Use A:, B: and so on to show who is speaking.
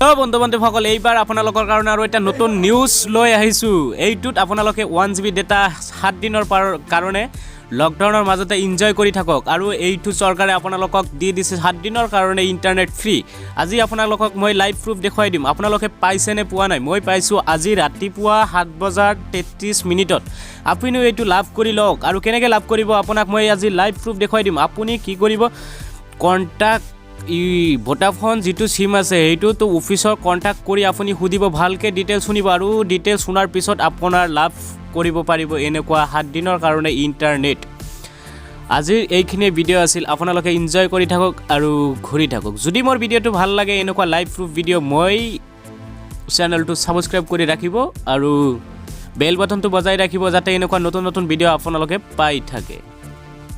A: তো বন্ধু বান্ধৱসকল এইবাৰ আপোনালোকৰ কাৰণে আৰু এটা নতুন নিউজ লৈ আহিছোঁ। এইটোত আপোনালোকে 1 GB ডেটা 7 দিনৰ কাৰণে লকডাউনৰ মাজতে এনজয় কৰি থাকক আৰু এইটো চৰকাৰে আপোনালোকক দি দিছে 7 দিনৰ কাৰণে ইণ্টাৰনেট ফ্ৰী। আজি আপোনালোকক মই লাইভ প্ৰুফ দেখুৱাই দিম। আপোনালোকে পাইছে নে পোৱা নাই? মই পাইছোঁ আজি ৰাতিপুৱা 7:33 আপুনি এইটো লাভ কৰি লওক আৰু কেনেকৈ লাভ কৰিব আপোনাক মই আজি লাইভ প্ৰুফ দেখুৱাই দিম। আপুনি কি কৰিব, কণ্টাক্ট ভোডাফোন যিটো সিম আছে সেইটোতো অফিচৰ কণ্টাক্ট কৰি আপুনি সুধিব, ভালকৈ ডিটেইলছ শুনিব আৰু ডিটেইলছ শুনাৰ পিছত আপোনাৰ লাভ কৰিব পাৰিব এনেকুৱা 7 দিনৰ কাৰণে ইণ্টাৰনেট। আজিৰ এইখিনি ভিডিঅ' আছিল, আপোনালোকে এনজয় কৰি থাকক আৰু ঘূৰি থাকক। যদি মোৰ ভিডিঅ'টো ভাল লাগে এনেকুৱা লাইভ প্ৰুফ ভিডিঅ' মই চেনেলটো ছাবস্ক্ৰাইব কৰি ৰাখিব আৰু বেল বাটনটো বজাই ৰাখিব যাতে এনেকুৱা নতুন নতুন ভিডিঅ' আপোনালোকে পাই থাকে।